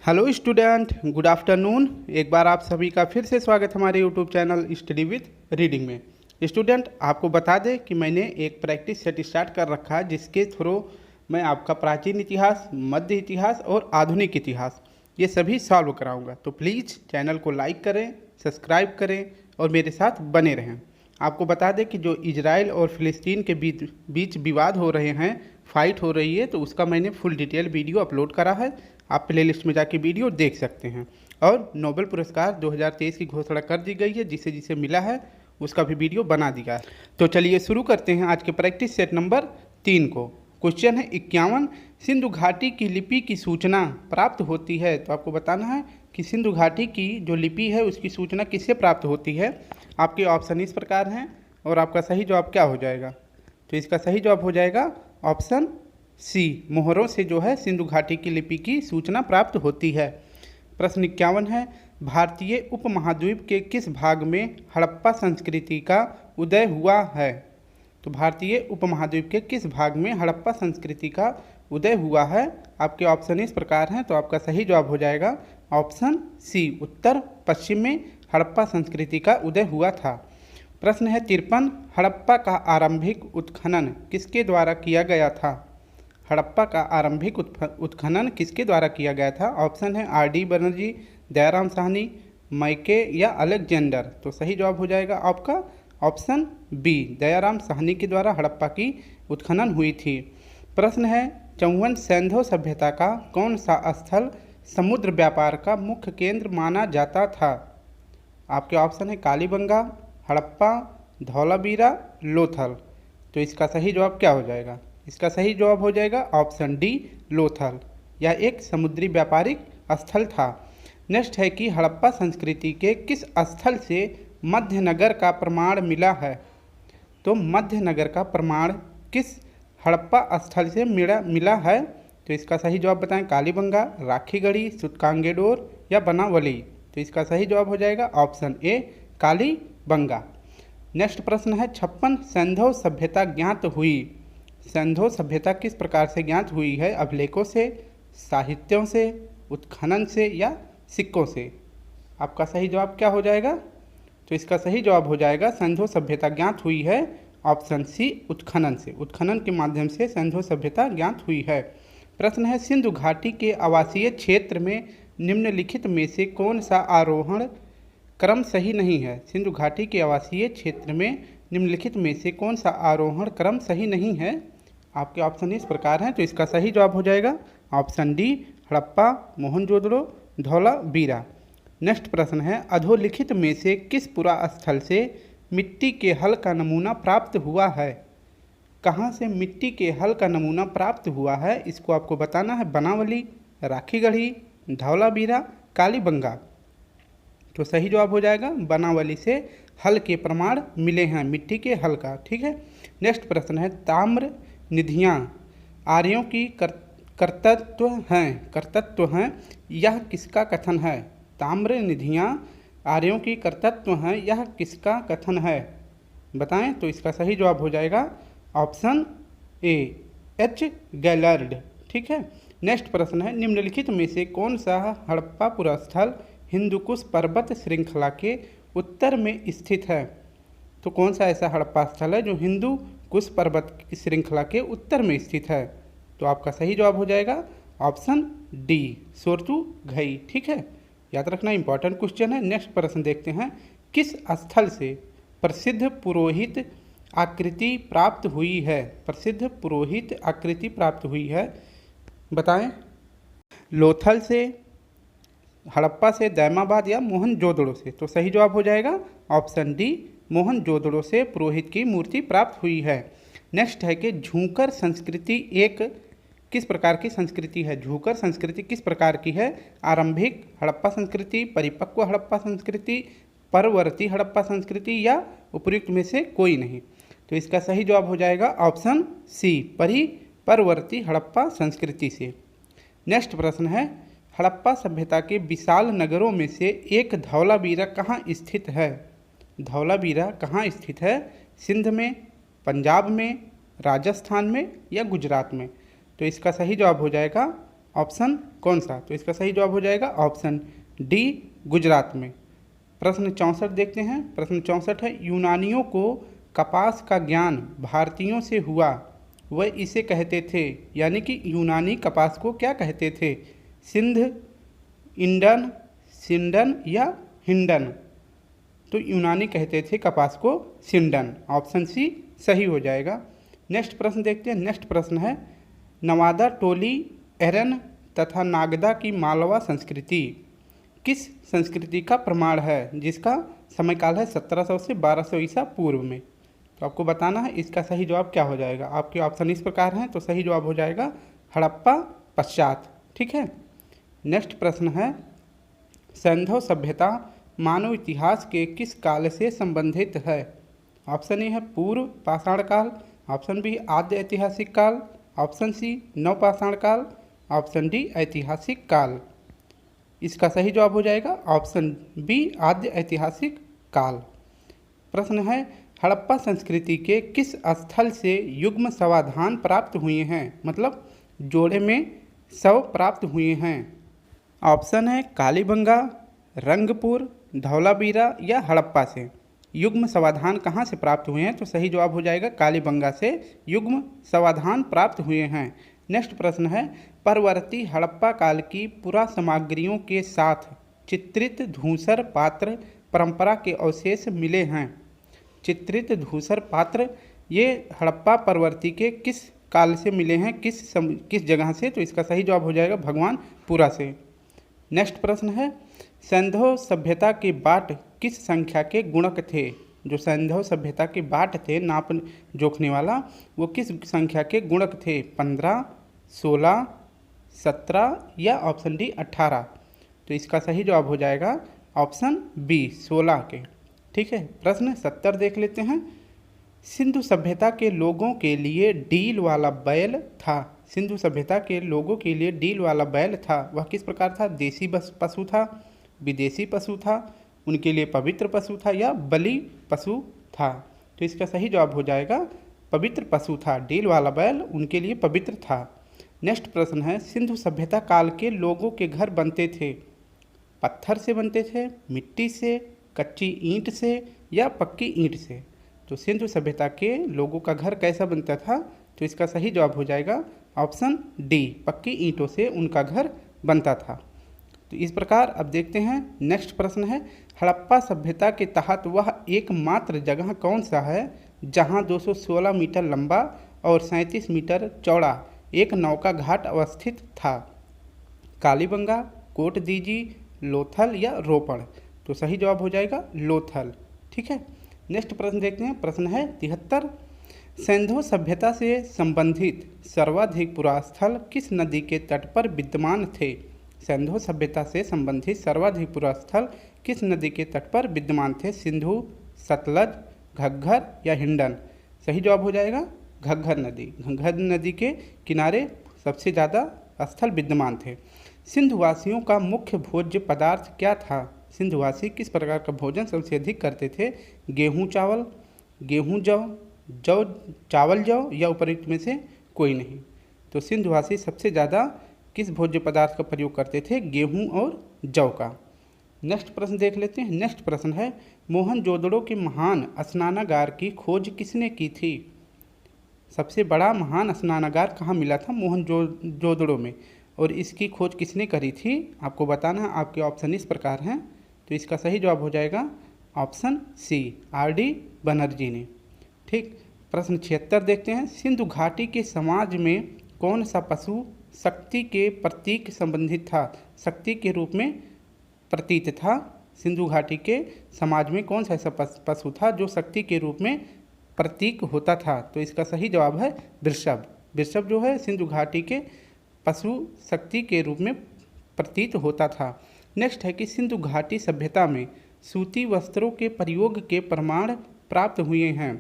Hello student, good afternoon. एक बार आप सभी का फिर से स्वागत हमारे YouTube channel study with reading में। स्टूडेंट, आपको बता दें कि मैंने एक प्रैक्टिस सेट स्टार्ट कर रखा है जिसके थ्रू मैं आपका प्राचीन इतिहास, मध्य इतिहास और आधुनिक इतिहास ये सभी सॉल्व कराऊंगा। तो प्लीज़ चैनल को लाइक करें, सब्सक्राइब करें और मेरे साथ बने रहें। आपको बता दें कि जो इजराइल और फ़िलिस्तीन के बीच विवाद हो रहे हैं, फाइट हो रही है, तो उसका मैंने फुल डिटेल वीडियो अपलोड करा है। आप प्लेलिस्ट में जाके वीडियो देख सकते हैं। और नोबेल पुरस्कार 2023 की घोषणा कर दी गई है, जिसे जिसे मिला है उसका भी वीडियो बना दिया है। तो चलिए शुरू करते हैं आज के प्रैक्टिस सेट नंबर 3 को। क्वेश्चन है 51। सिंधु घाटी की लिपि की सूचना प्राप्त होती है। तो आपको बताना है कि सिंधु घाटी की जो लिपि है उसकी सूचना किससे प्राप्त होती है। आपके ऑप्शन इस प्रकार हैं और आपका सही जवाब क्या हो जाएगा। तो इसका सही जवाब हो जाएगा ऑप्शन सी, मोहरों से जो है सिंधु घाटी की लिपि की सूचना प्राप्त होती है। प्रश्न 51 है, भारतीय उपमहाद्वीप के किस भाग में हड़प्पा संस्कृति का उदय हुआ है। तो भारतीय उपमहाद्वीप के किस भाग में हड़प्पा संस्कृति का उदय हुआ है। आपके ऑप्शन इस प्रकार हैं, तो आपका सही जवाब हो जाएगा ऑप्शन सी, उत्तर पश्चिम में हड़प्पा संस्कृति का उदय हुआ था। प्रश्न है 53, हड़प्पा का आरंभिक उत्खनन किसके द्वारा किया गया था। हड़प्पा का आरंभिक उत्खनन किसके द्वारा किया गया था। ऑप्शन है आर.डी. बनर्जी, दयाराम साहनी, मैके या अलेक्जेंडर। तो सही जवाब हो जाएगा आपका ऑप्शन बी, दयाराम साहनी के द्वारा हड़प्पा की उत्खनन हुई थी। प्रश्न है 54, सिंधु सभ्यता का कौन सा स्थल समुद्र व्यापार का मुख्य केंद्र माना जाता था। आपके ऑप्शन है कालीबंगा, हड़प्पा, धौलावीरा, लोथल। तो इसका सही जवाब क्या हो जाएगा। इसका सही जवाब हो जाएगा ऑप्शन डी, लोथल। यह एक समुद्री व्यापारिक स्थल था। नेक्स्ट है कि हड़प्पा संस्कृति के किस स्थल से मध्यनगर का प्रमाण मिला है। तो मध्यनगर का प्रमाण किस हड़प्पा स्थल से मिला है। तो इसका सही जवाब बताएं, कालीबंगा, राखीगढ़ी, सूतकांगेडोर या बनावली। तो इसका सही जवाब हो जाएगा ऑप्शन ए, कालीबंगा। नेक्स्ट प्रश्न है 56, सिंधु सभ्यता ज्ञात हुई। सिंधु सभ्यता किस प्रकार से ज्ञात हुई है। अभिलेखों से, साहित्यों से, उत्खनन से या सिक्कों से। आपका सही जवाब क्या हो जाएगा। तो इसका सही जवाब हो जाएगा सिंधु सभ्यता ज्ञात हुई है ऑप्शन सी, उत्खनन से। उत्खनन के माध्यम से सिंधु सभ्यता ज्ञात हुई है। प्रश्न है सिंधु घाटी के आवासीय क्षेत्र में निम्नलिखित में से कौन सा आरोहण क्रम सही नहीं है। सिंधु घाटी के आवासीय क्षेत्र में निम्नलिखित में से कौन सा आरोहण क्रम सही नहीं है। आपके ऑप्शन इस प्रकार हैं, तो इसका सही जवाब हो जाएगा option D, Harappa, Mohenjodaro, Dholavira. Next प्रश्न है, अधोलिखित में से किस पुरा स्थल से मिट्टी के हल का नमूना प्राप्त हुआ है। कहाँ से मिट्टी के हल का नमूना प्राप्त हुआ है, इसको आपको बताना है। बनावली, राखीगढ़ी, धौलावीरा, कालीबंगा। तो सही जवाब हो जाएगा बनावली से हल के प्रमाण मिले हैं, मिट्टी के हल का। ठीक है। नेक्स्ट प्रश्न है, ताम्र निधियाँ आर्यों की कर्तत्व हैं, यह किसका कथन है। ताम्र निधियाँ आर्यों की कर्तत्व हैं, यह किसका कथन है, बताएं। तो इसका सही जवाब हो जाएगा ऑप्शन ए, एच. गैलर्ड। ठीक है। नेक्स्ट प्रश्न है, निम्नलिखित में से कौन सा हड़प्पा पुरास्थल हिंदुकुश पर्वत श्रृंखला के उत्तर में स्थित है। तो कौन सा ऐसा हड़प्पा स्थल है जो हिंदुकुश पर्वत की श्रृंखला के उत्तर में स्थित है। तो आपका सही जवाब हो जाएगा ऑप्शन डी, सोर्तुघई। ठीक है, याद रखना, इंपॉर्टेंट क्वेश्चन है। नेक्स्ट प्रश्न देखते हैं, किस स्थल से प्रसिद्ध पुरोहित आकृति प्राप्त हुई है। प्रसिद्ध पुरोहित आकृति प्राप्त हुई है, बताएं। लोथल से, हड़प्पा से, दैमाबाद या मोहनजोदड़ो से। तो सही जवाब हो जाएगा ऑप्शन डी, मोहनजोदड़ो से पुरोहित की मूर्ति प्राप्त हुई है। नेक्स्ट है कि झूंकर संस्कृति एक किस प्रकार की संस्कृति है। झूंकर संस्कृति किस प्रकार की है। आरंभिक हड़प्पा संस्कृति, परिपक्व हड़प्पा संस्कृति, परवर्ती हड़प्पा संस्कृति या उपयुक्त में से कोई नहीं। तो इसका सही जवाब हो जाएगा ऑप्शन सी, परवर्ती हड़प्पा संस्कृति से। नेक्स्ट प्रश्न है, हड़प्पा सभ्यता के विशाल नगरों में से एक धौलावीरा कहाँ स्थित है। धौलावीरा कहाँ स्थित है। सिंध में, पंजाब में, राजस्थान में या गुजरात में। तो इसका सही जवाब हो जाएगा ऑप्शन कौन सा? तो इसका सही जवाब हो जाएगा ऑप्शन डी, गुजरात में। प्रश्न 64 देखते हैं। प्रश्न 64 है, यूनानियों को कपास का ज्ञान भारतीयों से हुआ, वह इसे कहते थे, यानी कि यूनानी कपास को क्या कहते थे? सिंध, इंडन, सिंडन या हिंडन? तो यूनानी कहते थे कपास को सिंडन। ऑप्शन सी सही हो जाएगा। नेक्स्ट प्रश्न देखते हैं। नेक्स्ट प्रश्न है, नवादा, टोली, एरन तथा नागदा की मालवा संस्कृति किस संस्कृति का प्रमाण है, जिसका समयकाल है 1700 से 1200 ईसा पूर्व में? तो आपको बताना है इसका सही जवाब क्या हो जाएगा। आपके ऑप्शन इस प्रकार हैं, तो सही जवाब हो जाएगा हड़प्पा पश्चात। ठीक है। नेक्स्ट प्रश्न है, सैंधव सभ्यता मानव इतिहास के किस काल से संबंधित है? ऑप्शन ए है पूर्व पाषाण काल, ऑप्शन बी आद्य ऐतिहासिक काल, ऑप्शन सी नवपाषाण काल, ऑप्शन डी ऐतिहासिक काल। इसका सही जवाब हो जाएगा ऑप्शन बी, आद्य ऐतिहासिक काल। प्रश्न है, हड़प्पा संस्कृति के किस स्थल से युग्म समाधान प्राप्त हुए हैं, मतलब जोड़े में शव प्राप्त हुए हैं? ऑप्शन है कालीबंगा, रंगपुर, धौलावीरा या हड़प्पा से। युग्म समाधान कहाँ से प्राप्त हुए हैं? तो सही जवाब हो जाएगा कालीबंगा से युग्म समाधान प्राप्त हुए हैं। नेक्स्ट प्रश्न है, परवर्ती हड़प्पा काल की पुरा सामग्रियों के साथ चित्रित धूसर पात्र परंपरा के अवशेष मिले हैं। चित्रित धूसर पात्र ये हड़प्पा परवर्ती के किस काल से मिले हैं, किस जगह से? तो इसका सही जवाब हो जाएगा भगवानपुरा से। नेक्स्ट प्रश्न है, सैंधव सभ्यता के बाट किस संख्या के गुणक थे? जो सैंधव सभ्यता के बाट थे, नाप जोखने वाला, वो किस संख्या के गुणक थे? 15, 16, 17 या ऑप्शन डी 18? तो इसका सही जवाब हो जाएगा ऑप्शन बी, 16 के। ठीक है। प्रश्न 70 देख लेते हैं। सिंधु सभ्यता के लोगों के लिए डील वाला बैल था। सिंधु सभ्यता के लोगों के लिए डील वाला बैल था, वह किस प्रकार था? देसी पशु था, विदेशी पशु था, उनके लिए पवित्र पशु था या बलि पशु था? तो इसका सही जवाब हो जाएगा पवित्र पशु था। डील वाला बैल उनके लिए पवित्र था। नेक्स्ट प्रश्न है, सिंधु सभ्यता काल के लोगों के घर बनते थे, पत्थर से बनते थे, मिट्टी से, कच्ची ईंट से या पक्की ईंट से? तो सिंधु सभ्यता के लोगों का घर कैसा बनता था? तो इसका सही जवाब हो जाएगा ऑप्शन डी, पक्की ईंटों से उनका घर बनता था। तो इस प्रकार अब देखते हैं नेक्स्ट प्रश्न है, हड़प्पा सभ्यता के तहत वह एकमात्र जगह कौन सा है जहां 216 मीटर लंबा और 37 मीटर चौड़ा एक नौका घाट अवस्थित था? कालीबंगा, कोटदीजी, लोथल या रोपड़? तो सही जवाब हो जाएगा लोथल। ठीक है। नेक्स्ट प्रश्न देखते हैं। प्रश्न है 73, सैंधव सभ्यता से संबंधित सर्वाधिक पुरास्थल किस नदी के तट पर विद्यमान थे? सैंधव सभ्यता से संबंधित सर्वाधिक पुरास्थल किस नदी के तट पर विद्यमान थे? सिंधु, सतलज, घग्गर या हिंडन? सही जवाब हो जाएगा घग्गर नदी। घग्गर नदी के किनारे सबसे ज़्यादा स्थल विद्यमान थे। सिंधुवासियों का मुख्य भोज्य पदार्थ क्या था? सिंधुवासी किस प्रकार का भोजन सबसे अधिक करते थे? गेहूँ चावल, गेहूँ जौ, जौ चावल जौ या उपरोक्त में से कोई नहीं? तो सिंधुवासी सबसे ज़्यादा किस भोज्य पदार्थ का प्रयोग करते थे? गेहूँ और जौ का। नेक्स्ट प्रश्न देख लेते हैं। नेक्स्ट प्रश्न है, मोहनजोदड़ो के महान स्नानागार की खोज किसने की थी? सबसे बड़ा महान स्नानागार कहाँ मिला था? मोहनजोदड़ो में। और इसकी खोज किसने करी थी? आपको बताना है। आपके ऑप्शन इस प्रकार हैं, तो इसका सही जवाब हो जाएगा ऑप्शन सी, आर.डी. बनर्जी ने। ठीक। प्रश्न 76 देखते हैं। सिंधु घाटी के समाज में कौन सा पशु शक्ति के प्रतीक संबंधित था? शक्ति के रूप में प्रतीत था। सिंधु घाटी के समाज में कौन सा ऐसा पशु था जो शक्ति के रूप में प्रतीक होता था? तो इसका सही जवाब है वृषभ। वृषभ जो है सिंधु घाटी के पशु शक्ति के रूप में प्रतीत होता था। नेक्स्ट है कि सिंधु घाटी सभ्यता में सूती वस्त्रों के प्रयोग के प्रमाण प्राप्त हुए हैं।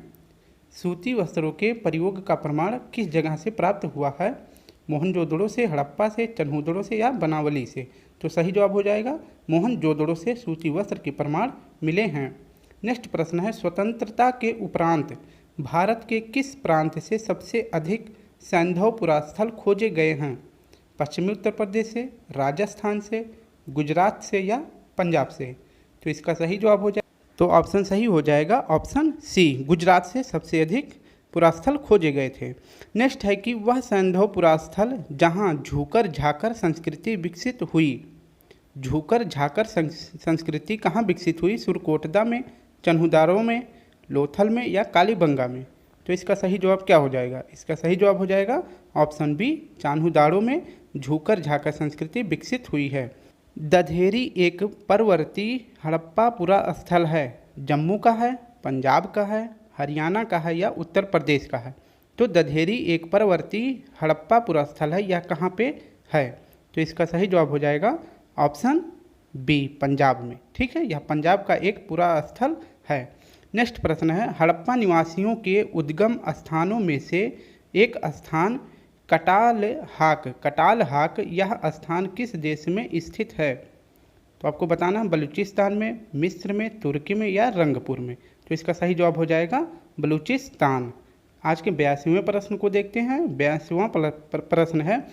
सूती वस्त्रों के प्रयोग का प्रमाण किस जगह से प्राप्त हुआ है? मोहनजोदड़ो से, हड़प्पा से, चन्हूदड़ो से या बनावली से? तो सही जवाब हो जाएगा मोहनजोदड़ो से सूती वस्त्र के प्रमाण मिले हैं। नेक्स्ट प्रश्न है, स्वतंत्रता के उपरांत भारत के किस प्रांत से सबसे अधिक सैंधव पुरास्थल खोजे गए हैं? पश्चिमी उत्तर प्रदेश से, राजस्थान से, गुजरात से या पंजाब से। तो इसका सही जवाब हो जाए तो ऑप्शन सही हो जाएगा ऑप्शन सी, गुजरात से सबसे अधिक पुरास्थल खोजे गए थे। नेक्स्ट है कि वह सैंधव पुरास्थल जहां झूकर झाकर संस्कृति विकसित हुई। झूकर झाकर संस्कृति कहाँ विकसित हुई? सुरकोटदा में, चन्हुदारो में, लोथल में या कालीबंगा में। तो इसका सही जवाब क्या हो जाएगा? इसका सही जवाब हो जाएगा ऑप्शन बी, चान्हुदारो में झूकर झाकर संस्कृति विकसित हुई है। दधेरी एक परवर्ती हड़प्पा स्थल है। जम्मू का है, पंजाब का है, हरियाणा का है या उत्तर प्रदेश का है। तो दधेरी एक परवर्ती हड़प्पा स्थल है, यह कहाँ पे है? तो इसका सही जवाब हो जाएगा ऑप्शन बी, पंजाब में। ठीक है, यह पंजाब का एक पुरा स्थल है। नेक्स्ट प्रश्न है, हड़प्पा निवासियों के उद्गम स्थानों में से एक स्थान कटालहाक यह स्थान किस देश में स्थित है? तो आपको बताना बलूचिस्तान में, मिस्र में, तुर्की में या रंगपुर में। तो इसका सही जवाब हो जाएगा बलूचिस्तान। आज के 82वें प्रश्न को देखते हैं। 82वां प्रश्न है,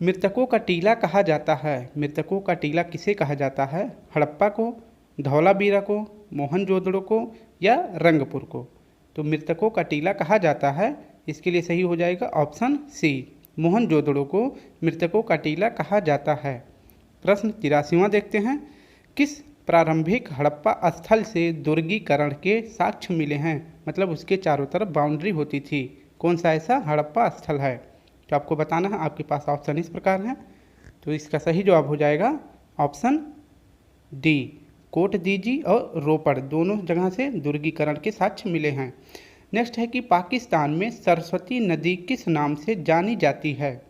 मृतकों का टीला कहा जाता है। मृतकों का टीला किसे कहा जाता है? हड़प्पा को, धौलावीरा को, मोहनजोदड़ो को या रंगपुर को। तो मृतकों का टीला कहा जाता है, इसके लिए सही हो जाएगा ऑप्शन सी, मोहनजोदड़ो को मृतकों का टीला कहा जाता है। प्रश्न 83वां देखते हैं, किस प्रारंभिक हड़प्पा स्थल से दुर्गीकरण के साक्ष्य मिले हैं? मतलब उसके चारों तरफ बाउंड्री होती थी। कौन सा ऐसा हड़प्पा स्थल है? तो आपको बताना है। आपके पास ऑप्शन इस प्रकार हैं। तो इसका सही जवाब हो जाएगा ऑप्शन डी, कोटदीजी और रोपड़ दोनों जगह से दुर्गीकरण के साक्ष्य मिले हैं। नेक्स्ट है कि पाकिस्तान में सरस्वती नदी किस नाम से जानी जाती है?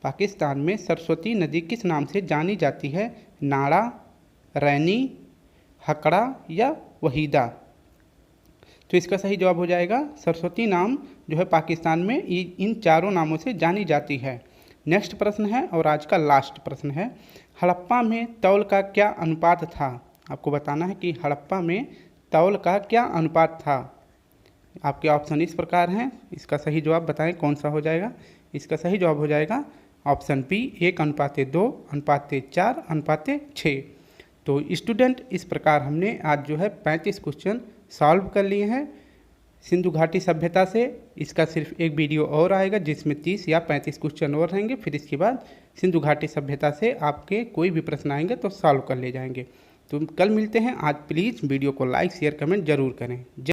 पाकिस्तान में सरस्वती नदी किस नाम से जानी जाती है? नाड़ा, रैनी, हकड़ा या वहीदा। तो इसका सही जवाब हो जाएगा सरस्वती नाम जो है पाकिस्तान में इन चारों नामों से जानी जाती है। नेक्स्ट प्रश्न है और आज का लास्ट प्रश्न है, हड़प्पा में तौल का क्या अनुपात था? आपको बताना है कि हड़प्पा में तौल का क्या अनुपात था। आपके ऑप्शन इस प्रकार हैं, इसका सही जवाब बताएं कौन सा हो जाएगा। इसका सही जवाब हो जाएगा ऑप्शन बी, 1:2:4:6। तो स्टूडेंट इस प्रकार हमने आज जो है 35 क्वेश्चन सॉल्व कर लिए हैं सिंधु घाटी सभ्यता से। इसका सिर्फ एक वीडियो और आएगा जिसमें 30 या 35 क्वेश्चन और रहेंगे। फिर इसके बाद सिंधु घाटी सभ्यता से आपके कोई भी प्रश्न आएंगे तो सॉल्व कर ले जाएंगे। तो कल मिलते हैं। आज प्लीज़ वीडियो को लाइक शेयर कमेंट जरूर करें।